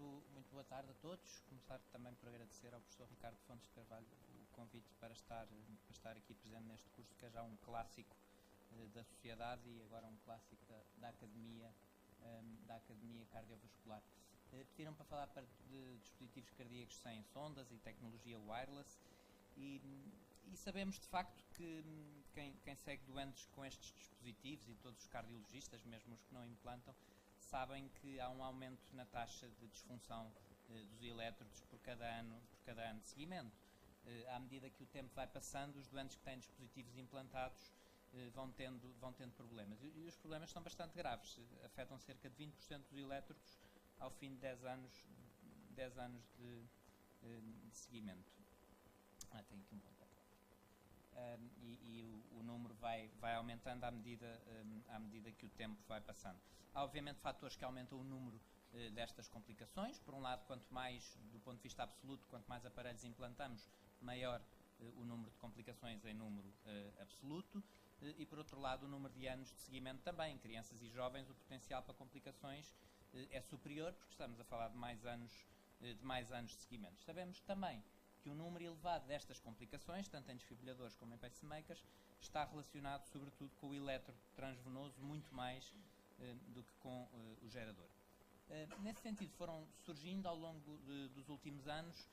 muito boa tarde a todos. Começar também por agradecer ao professor Ricardo Fontes de Carvalho o convite para estar aqui presente neste curso, que é já um clássico da sociedade e agora um clássico da Academia Cardiovascular. Pediram para falar de dispositivos cardíacos sem sondas e tecnologia wireless e sabemos de facto que quem segue doentes com estes dispositivos, e todos os cardiologistas, mesmo os que não implantam, sabem que há um aumento na taxa de disfunção dos elétrodos por cada ano de seguimento. À medida que o tempo vai passando, os doentes que têm dispositivos implantados vão tendo problemas. E os problemas são bastante graves. Afetam cerca de 20% dos elétrodos ao fim de 10 anos de seguimento. Tenho aqui um ponto. O número vai aumentando à medida que o tempo vai passando. Há obviamente fatores que aumentam o número destas complicações. Por um lado, quanto mais, do ponto de vista absoluto, quanto mais aparelhos implantamos, maior o número de complicações em número absoluto. E por outro lado, o número de anos de seguimento também. Em crianças e jovens, o potencial para complicações é superior, porque estamos a falar de mais anos de seguimento. Sabemos também que o número elevado destas complicações, tanto em desfibrilhadores como em pacemakers, está relacionado sobretudo com o elétrodo transvenoso, muito mais do que com o gerador. Nesse sentido, foram surgindo ao longo dos últimos anos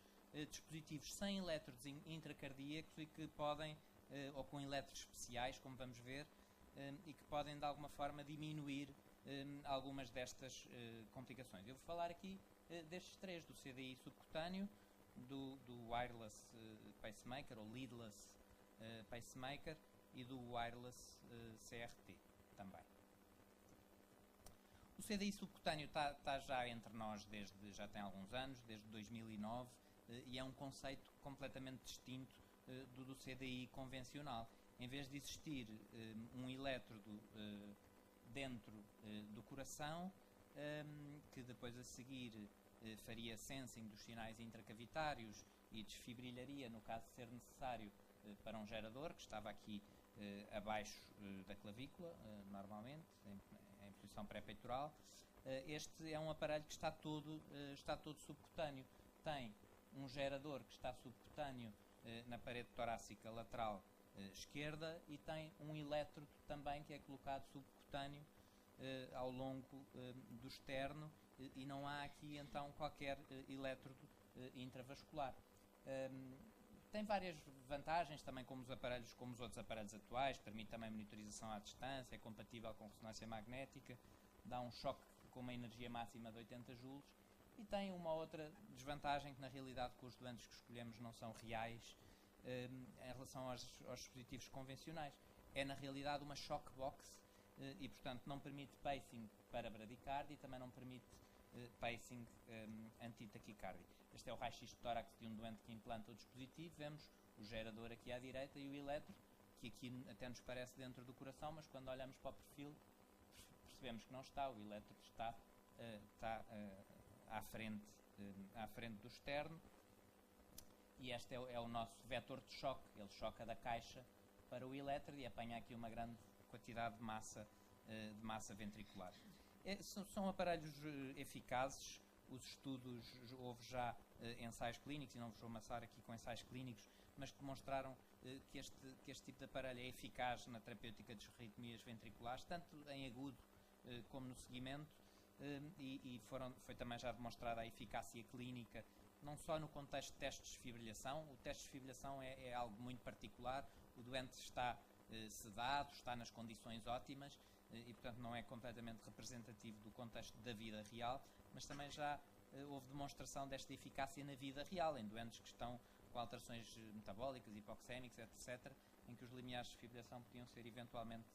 dispositivos sem elétrodos intracardíacos e que podem, ou com elétrodos especiais, como vamos ver, e que podem de alguma forma diminuir algumas destas complicações. Eu vou falar aqui destes três: do CDI subcutâneo, do wireless pacemaker ou leadless pacemaker e do wireless CRT também. O CDI subcutâneo está já entre nós já tem alguns anos, desde 2009, e é um conceito completamente distinto do CDI convencional. Em vez de existir um elétrodo dentro do coração, que depois a seguir faria sensing dos sinais intracavitários e desfibrilharia no caso de ser necessário para um gerador, que estava aqui abaixo da clavícula, normalmente, em posição pré-peitoral. Este é um aparelho que está todo subcutâneo. Tem um gerador que está subcutâneo na parede torácica lateral esquerda e tem um elétrodo também que é colocado subcutâneo ao longo do externo, e não há aqui então qualquer elétrodo intravascular. Tem várias vantagens também, como os outros aparelhos atuais. Permite também monitorização à distância, é compatível com ressonância magnética, dá um choque com uma energia máxima de 80 joules, e tem uma outra desvantagem, que na realidade com os doentes que escolhemos não são reais em relação aos dispositivos convencionais. É na realidade uma shock box e portanto não permite pacing para bradicardia e também não permite pacing anti-taquicardia. Este é o raio-x de tórax de um doente que implanta o dispositivo. Vemos o gerador aqui à direita e o elétrodo, que aqui até nos parece dentro do coração, mas quando olhamos para o perfil percebemos que não está. O elétrodo está à frente do externo, e este é o nosso vetor de choque. Ele choca da caixa para o elétrodo e apanha aqui uma grande quantidade de massa ventricular. São aparelhos eficazes. Os estudos, houve já ensaios clínicos, e não vos vou amassar aqui com ensaios clínicos, mas que demonstraram que este tipo de aparelho é eficaz na terapêutica de arritmias ventriculares, tanto em agudo como no seguimento, e foi também já demonstrada a eficácia clínica, não só no contexto de testes de fibrilação. O teste de fibrilação é algo muito particular. O doente está sedado, está nas condições ótimas, e portanto não é completamente representativo do contexto da vida real, mas também já houve demonstração desta eficácia na vida real, em doentes que estão com alterações metabólicas, hipoxémicas, etc., em que os limiares de fibrilação podiam ser eventualmente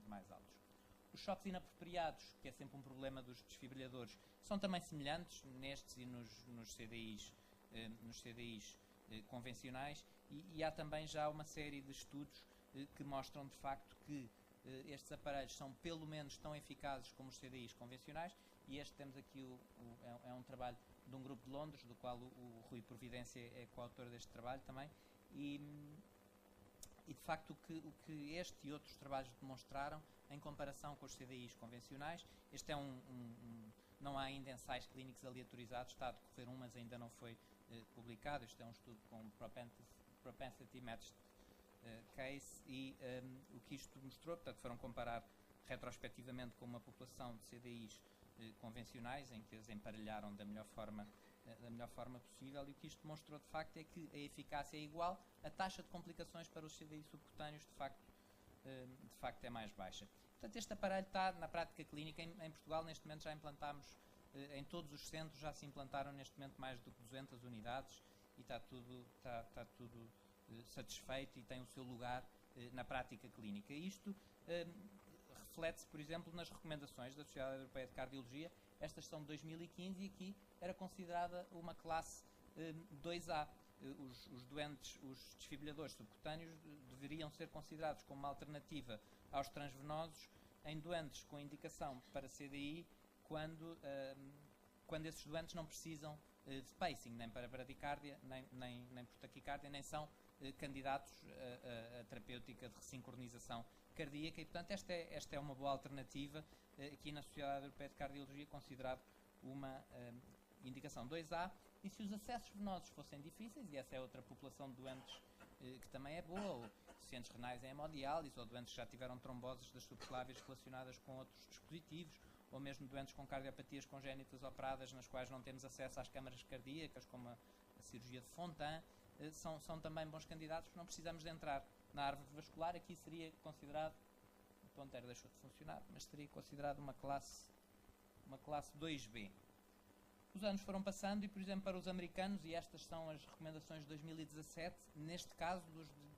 mais altos. Os choques inapropriados, que é sempre um problema dos desfibrilhadores, são também semelhantes nestes e nos CDIs convencionais, e há também já uma série de estudos que mostram de facto que estes aparelhos são pelo menos tão eficazes como os CDIs convencionais. E temos aqui é um trabalho de um grupo de Londres, do qual o Rui Providência é coautor deste trabalho também, e de facto o que este e outros trabalhos demonstraram em comparação com os CDIs convencionais. Este é não há ainda ensaios clínicos aleatorizados, está a decorrer um, mas ainda não foi publicado. Isto é um estudo com propensity matched case, e o que isto mostrou, portanto, foram comparar retrospectivamente com uma população de CDIs convencionais, em que as emparelharam da melhor forma possível, e o que isto demonstrou de facto é que a eficácia é igual, a taxa de complicações para os CDIs subcutâneos de facto é mais baixa. Portanto, este aparelho está na prática clínica em Portugal. Neste momento já implantámos em todos os centros, já se implantaram neste momento mais do que 200 unidades, e está tudo satisfeito e tem o seu lugar na prática clínica. Isto reflete-se, por exemplo, nas recomendações da Sociedade Europeia de Cardiologia. Estas são de 2015 e aqui era considerada uma classe 2A. Os desfibriladores subcutâneos deveriam ser considerados como uma alternativa aos transvenosos em doentes com indicação para CDI, quando esses doentes não precisam de pacing, nem para bradicardia, nem por taquicardia, nem são candidatos a terapêutica de ressincronização cardíaca, e portanto esta é uma boa alternativa aqui na Sociedade Europeia de Cardiologia, considerado uma indicação 2A. E se os acessos venosos fossem difíceis, e essa é outra população de doentes que também é boa, ou deficientes renais em hemodiálise, ou doentes que já tiveram tromboses das subclávias relacionadas com outros dispositivos, ou mesmo doentes com cardiopatias congénitas operadas, nas quais não temos acesso às câmaras cardíacas, como a cirurgia de Fontan, são também bons candidatos. Não precisamos de entrar na árvore vascular. Aqui seria considerado, o ponteiro deixou de funcionar, mas seria considerado uma classe 2B. Os anos foram passando e, por exemplo, para os americanos, e estas são as recomendações de 2017, neste caso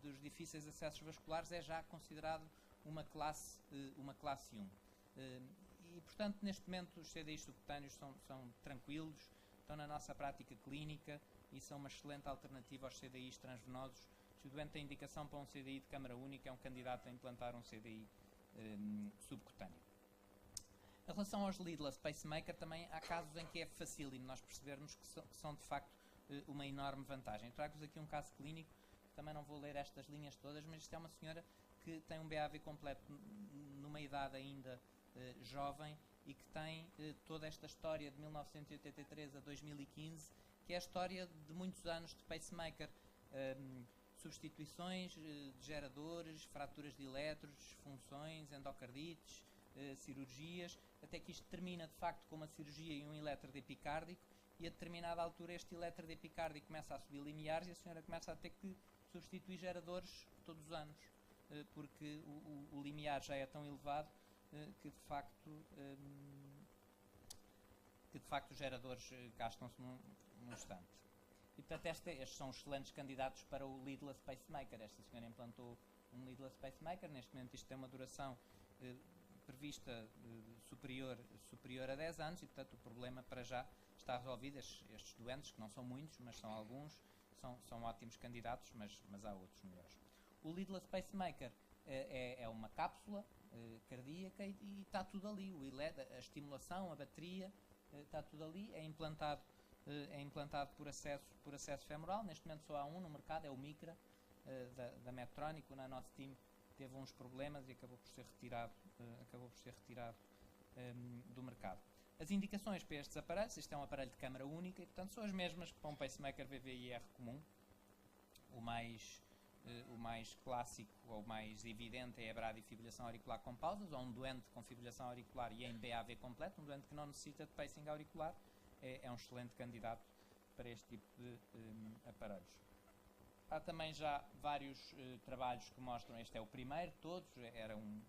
dos difíceis acessos vasculares, é já considerado uma classe 1. E, portanto, neste momento os CDIs subcutâneos são tranquilos, estão na nossa prática clínica e são uma excelente alternativa aos CDIs transvenosos. Se o doente tem indicação para um CDI de câmara única, é um candidato a implantar um CDI subcutâneo. Em relação aos leadless pacemaker, também há casos em que é facílimo nós percebermos que são de facto uma enorme vantagem. Trago-vos aqui um caso clínico, também não vou ler estas linhas todas, mas isto é uma senhora que tem um BAV completo numa idade ainda jovem, e que tem toda esta história de 1983 a 2015, que é a história de muitos anos de pacemaker, substituições de geradores, fraturas de elétrodos, disfunções, endocardites, cirurgias, até que isto termina de facto com uma cirurgia e um elétrode epicárdico, e a determinada altura este elétrode epicárdico começa a subir limiares e a senhora começa a ter que substituir geradores todos os anos, porque o limiar já é tão elevado que de facto os geradores gastam-se num instante. E portanto estes são excelentes candidatos para o leadless pacemaker. Esta senhora implantou um leadless pacemaker. Neste momento isto tem uma duração prevista superior a 10 anos, e portanto o problema para já está resolvido. Estes doentes, que não são muitos, mas são alguns, são ótimos candidatos, mas há outros melhores. O leadless pacemaker é uma cápsula cardíaca e está tudo ali. O LED, a estimulação, a bateria, está tudo ali. É implantado por acesso femoral. Neste momento só há um no mercado, é o Micra, da Medtronic. O Nanosteam teve uns problemas e acabou por ser retirado do mercado. As indicações para estes aparelhos: isto é um aparelho de câmara única, e portanto são as mesmas que para um pacemaker VVIR comum. O mais clássico ou mais evidente é a bradifibrilação auricular com pausas, ou um doente com fibrilação auricular e em BAV completo, um doente que não necessita de pacing auricular, é um excelente candidato para este tipo de aparelhos. Há também já vários trabalhos que mostram, este é o primeiro de todos, era um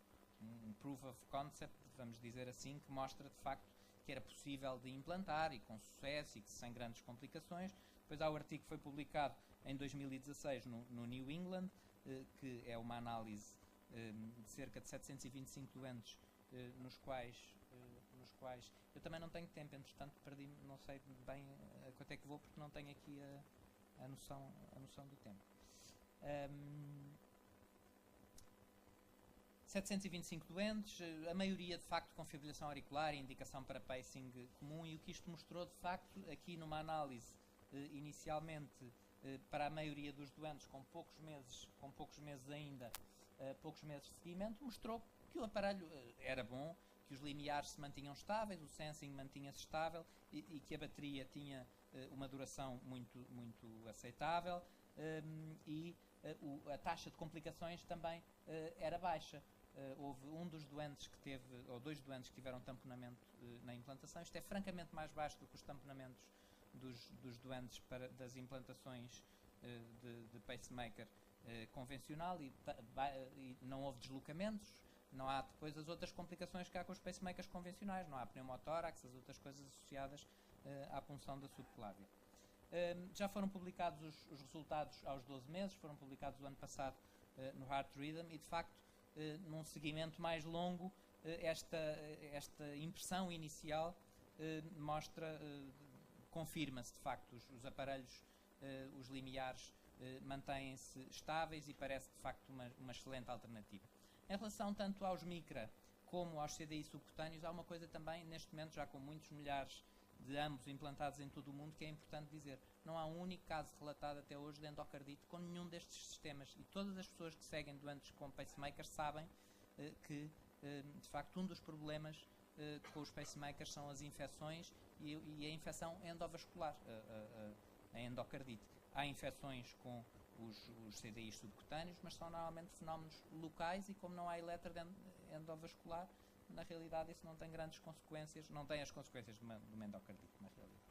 proof of concept, vamos dizer assim, que mostra de facto que era possível de implantar, e com sucesso, e que sem grandes complicações. Depois há o artigo que foi publicado em 2016 no New England, que é uma análise de cerca de 725 doentes, nos quais eu também não tenho tempo, entretanto perdi, não sei bem a quanto é que vou, porque não tenho aqui a noção do tempo. 725 doentes, a maioria de facto com fibrilação auricular e indicação para pacing comum, e o que isto mostrou de facto aqui numa análise inicialmente para a maioria dos doentes com poucos meses ainda, poucos meses de seguimento, mostrou que o aparelho era bom, que os limiares se mantinham estáveis, o sensing mantinha-se estável e que a bateria tinha uma duração muito aceitável, e a taxa de complicações também era baixa. Houve um dos doentes que teve, ou 2 doentes que tiveram tamponamento na implantação. Isto é francamente mais baixo do que os tamponamentos dos doentes das implantações de pacemaker convencional, e não houve deslocamentos. Não há depois as outras complicações que há com os pacemakers convencionais, não há pneumotórax, as outras coisas associadas à punção da subclávia. Já foram publicados os resultados aos 12 meses, foram publicados o ano passado no Heart Rhythm, e de facto, num seguimento mais longo, esta impressão inicial confirma-se de facto, os aparelhos, os limiares mantêm-se estáveis e parece de facto uma excelente alternativa. Em relação tanto aos micra como aos CDI subcutâneos, há uma coisa também, neste momento, já com muitos milhares de ambos implantados em todo o mundo, que é importante dizer. Não há um único caso relatado até hoje de endocardite com nenhum destes sistemas. E todas as pessoas que seguem doentes com pacemakers sabem que, de facto, um dos problemas com os pacemakers são as infecções e a infecção endovascular, a endocardite. Há infecções com os CDIs subcutâneos, mas são normalmente fenómenos locais, e como não há elétrode endovascular, na realidade isso não tem grandes consequências, não tem as consequências de uma endocardite, na realidade.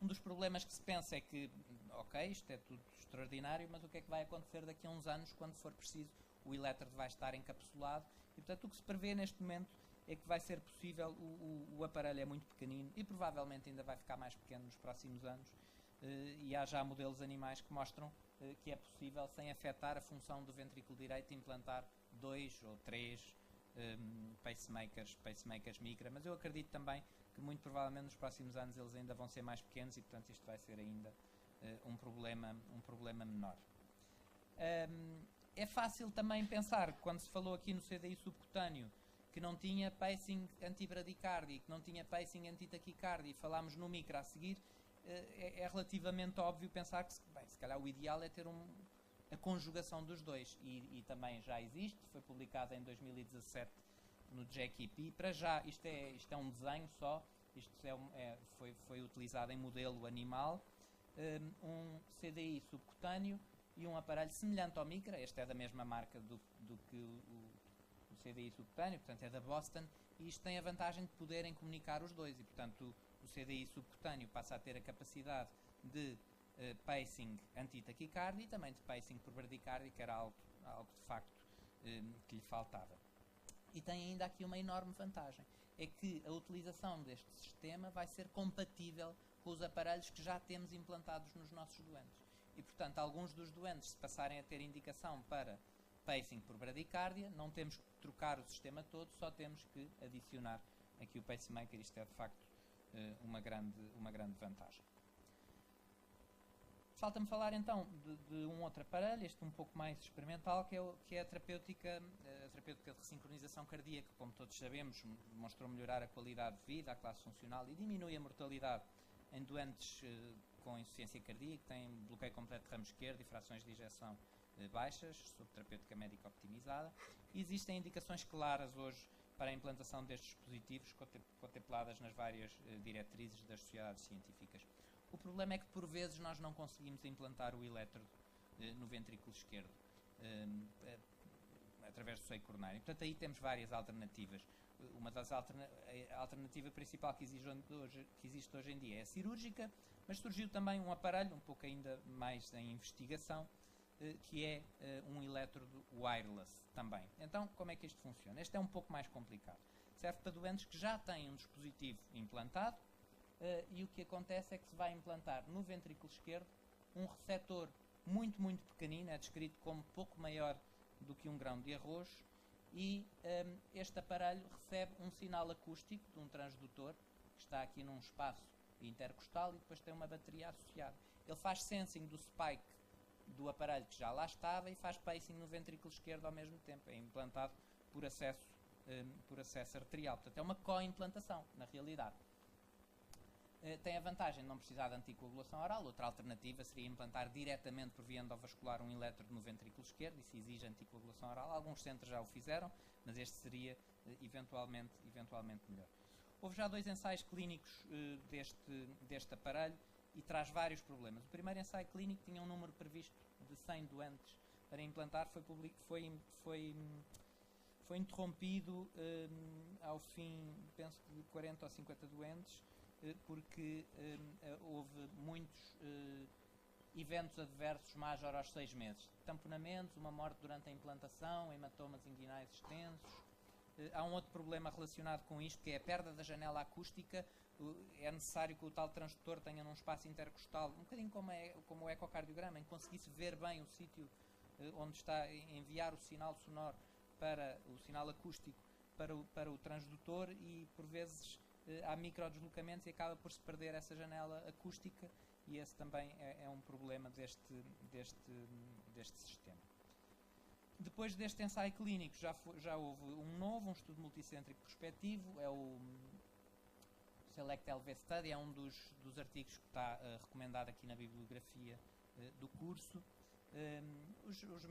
Um dos problemas que se pensa é que, ok, isto é tudo extraordinário, mas o que é que vai acontecer daqui a uns anos, quando for preciso, o elétrode vai estar encapsulado, e portanto o que se prevê neste momento é que vai ser possível, o aparelho é muito pequenino e provavelmente ainda vai ficar mais pequeno nos próximos anos, e há já modelos animais que mostram que é possível, sem afetar a função do ventrículo direito, implantar 2 ou 3 pacemakers micra, mas eu acredito também que muito provavelmente nos próximos anos eles ainda vão ser mais pequenos, e portanto isto vai ser ainda um problema menor. É fácil também pensar, quando se falou aqui no CDI subcutâneo, que não tinha pacing antibradicardia, que não tinha pacing antitaquicardia, e falámos no micra a seguir, é relativamente óbvio pensar que, bem, se calhar o ideal é ter a conjugação dos dois, e também já existe, foi publicado em 2017 no JQP. Para já, isto é um desenho só, isto foi utilizado em modelo animal, um CDI subcutâneo e um aparelho semelhante ao micra. Este é da mesma marca do que o CDI subcutâneo, portanto é da Boston, e isto tem a vantagem de poderem comunicar os dois, e portanto o CDI subcutâneo passa a ter a capacidade de pacing antitaquicardia e também de pacing por bradicardia, que era algo de facto que lhe faltava. E tem ainda aqui uma enorme vantagem, é que a utilização deste sistema vai ser compatível com os aparelhos que já temos implantados nos nossos doentes. E portanto, alguns dos doentes, se passarem a ter indicação para pacing por bradicardia, não temos que trocar o sistema todo, só temos que adicionar aqui o pacemaker. Isto é de facto uma grande vantagem. Falta-me falar então de um outro aparelho, este um pouco mais experimental, que é a terapêutica de ressincronização cardíaca. Como todos sabemos, demonstrou melhorar a qualidade de vida, a classe funcional, e diminui a mortalidade em doentes com insuficiência cardíaca, que têm bloqueio completo de ramo esquerdo e frações de ejeção baixas, sob terapêutica médica optimizada. E existem indicações claras hoje para a implantação destes dispositivos, contempladas nas várias diretrizes das sociedades científicas. O problema é que, por vezes, nós não conseguimos implantar o elétrodo no ventrículo esquerdo, através do seio coronário. Portanto, aí temos várias alternativas. Uma das a alternativa principal que existe hoje em dia é a cirúrgica, mas surgiu também um aparelho, um pouco ainda mais em investigação, que é um elétrodo wireless também. Então, como é que isto funciona? Este é um pouco mais complicado. Serve para doentes que já têm um dispositivo implantado, e o que acontece é que se vai implantar no ventrículo esquerdo um receptor muito pequenino, é descrito como pouco maior do que um grão de arroz, e este aparelho recebe um sinal acústico de um transdutor que está aqui num espaço intercostal, e depois tem uma bateria associada. Ele faz sensing do spike do aparelho que já lá estava e faz pacing no ventrículo esquerdo ao mesmo tempo. É implantado por acesso arterial. Portanto, é uma co-implantação, na realidade. Tem a vantagem de não precisar de anticoagulação oral. Outra alternativa seria implantar diretamente por via endovascular um elétrodo no ventrículo esquerdo. Isso exige anticoagulação oral. Alguns centros já o fizeram, mas este seria eventualmente melhor. Houve já 2 ensaios clínicos deste aparelho e traz vários problemas. O primeiro ensaio clínico tinha um número previsto de 100 doentes para implantar, foi interrompido ao fim, penso que de 40 ou 50 doentes, porque houve muitos eventos adversos major aos 6 meses. Tamponamentos, uma morte durante a implantação, hematomas inguinais extensos. Há um outro problema relacionado com isto, que é a perda da janela acústica. É necessário que o tal transdutor tenha num espaço intercostal, um bocadinho como o ecocardiograma, em que conseguisse ver bem o sítio onde está a enviar o sinal sonoro para o sinal acústico para o transdutor, e por vezes há microdeslocamentos e acaba por se perder essa janela acústica, e esse também é um problema deste sistema. Depois deste ensaio clínico já houve um estudo multicêntrico prospectivo, é o SELECT-LV Study, é um dos artigos que está recomendado aqui na bibliografia do curso. Os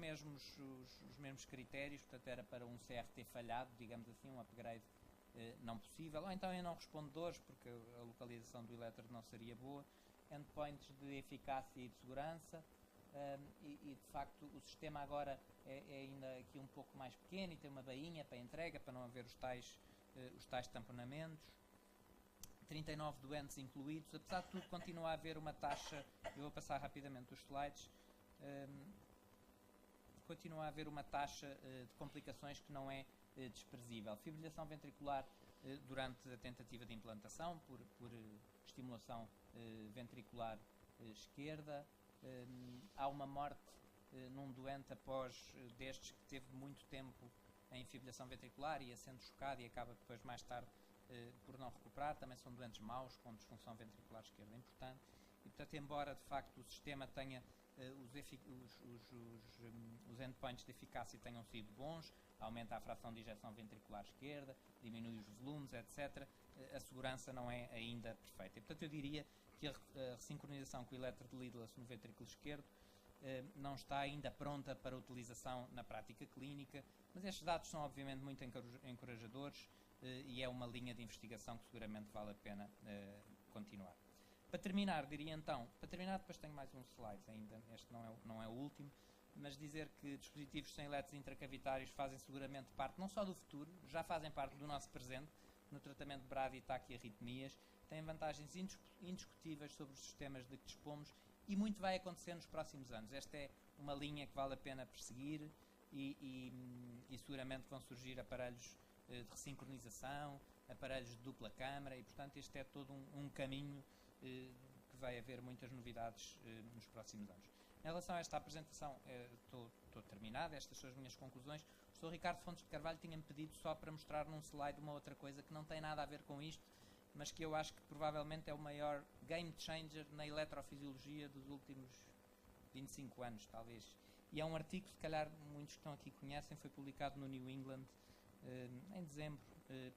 mesmos critérios, portanto era para um CRT falhado, digamos assim, um upgrade não possível, ou então em não respondedores, porque a localização do elétrodo não seria boa, endpoints de eficácia e de segurança, e de facto o sistema agora é ainda aqui um pouco mais pequeno e tem uma bainha para entrega, para não haver os tais tamponamentos. 39 doentes incluídos. Apesar de tudo, continua a haver uma taxa, eu vou passar rapidamente os slides, continua a haver uma taxa de complicações que não é desprezível. Fibrilação ventricular durante a tentativa de implantação por estimulação ventricular esquerda. Há uma morte num doente destes que teve muito tempo em fibrilação ventricular e ia sendo chocado e acaba depois mais tarde por não recuperar. Também são doentes maus com disfunção ventricular esquerda importante, e portanto, embora de facto o sistema tenha os endpoints de eficácia tenham sido bons, aumenta a fração de ejeção ventricular esquerda, diminui os volumes, etc., a segurança não é ainda perfeita. E, portanto, eu diria que a ressincronização com o elétrodo leadless no ventrículo esquerdo não está ainda pronta para utilização na prática clínica, mas estes dados são obviamente muito encorajadores e é uma linha de investigação que seguramente vale a pena continuar. Para terminar, depois tenho mais uns slides ainda, este não é o último, mas dizer que dispositivos sem LEDs intracavitários fazem seguramente parte não só do futuro, já fazem parte do nosso presente no tratamento de bradi, taque e arritmias, têm vantagens indiscutíveis sobre os sistemas de que dispomos e muito vai acontecer nos próximos anos. Esta é uma linha que vale a pena perseguir e seguramente vão surgir aparelhos de ressincronização, aparelhos de dupla câmara e, portanto, este é todo um caminho que vai haver muitas novidades nos próximos anos. Em relação a esta apresentação, estou terminado, estas são as minhas conclusões. O Sr. Ricardo Fontes de Carvalho tinha-me pedido só para mostrar num slide uma outra coisa que não tem nada a ver com isto, mas que eu acho que provavelmente é o maior game changer na eletrofisiologia dos últimos 25 anos, talvez. E é um artigo que, se calhar, muitos que estão aqui conhecem, foi publicado no New England em dezembro,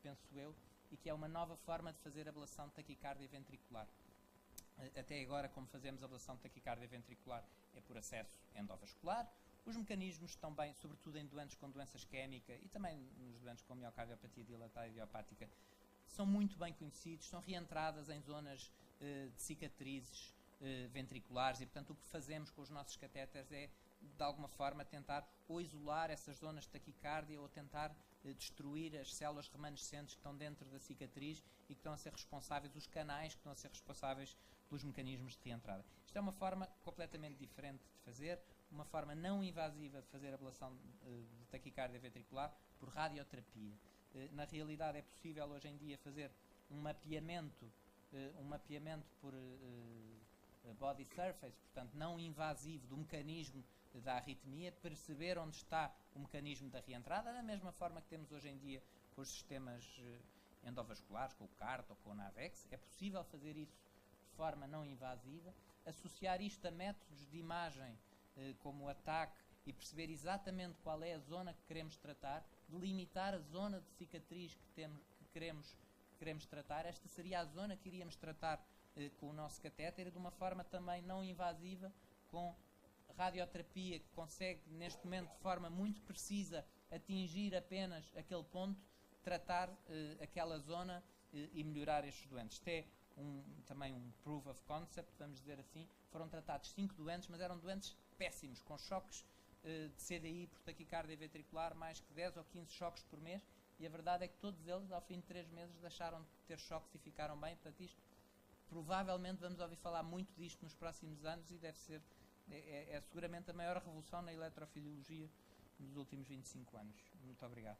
penso eu, e que é uma nova forma de fazer ablação de taquicardia ventricular. Até agora, como fazemos ablação de taquicardia ventricular, é por acesso endovascular. Os mecanismos estão bem, sobretudo em doentes com doença isquémica e também nos doentes com miocardiopatia dilatada idiopática, são muito bem conhecidos, são reentradas em zonas de cicatrizes ventriculares e, portanto, o que fazemos com os nossos catéteres é, de alguma forma, tentar ou isolar essas zonas de taquicardia ou tentar destruir as células remanescentes que estão dentro da cicatriz e que estão a ser responsáveis, os canais que estão a ser responsáveis pelos mecanismos de reentrada. Isto é uma forma completamente diferente de fazer, uma forma não invasiva de fazer ablação de taquicardia ventricular por radioterapia. Na realidade é possível hoje em dia fazer um mapeamento por body surface, portanto não invasivo, do mecanismo da arritmia, perceber onde está o mecanismo da reentrada, da mesma forma que temos hoje em dia com os sistemas endovasculares, com o CART ou com o NAVEX. É possível fazer isso de forma não invasiva, associar isto a métodos de imagem como o ATAC e perceber exatamente qual é a zona que queremos tratar, delimitar a zona de cicatriz que queremos tratar. Esta seria a zona que iríamos tratar com o nosso catéter, de uma forma também não invasiva, com radioterapia que consegue, neste momento, de forma muito precisa, atingir apenas aquele ponto, tratar aquela zona e melhorar estes doentes. Isto é também um proof of concept, vamos dizer assim. Foram tratados 5 doentes, mas eram doentes péssimos, com choques de CDI por taquicardia ventricular, mais que 10 ou 15 choques por mês, e a verdade é que todos eles, ao fim de 3 meses, deixaram de ter choques e ficaram bem. Portanto, isto, provavelmente vamos ouvir falar muito disto nos próximos anos, e deve ser, é seguramente a maior revolução na eletrofisiologia nos últimos 25 anos. Muito obrigado.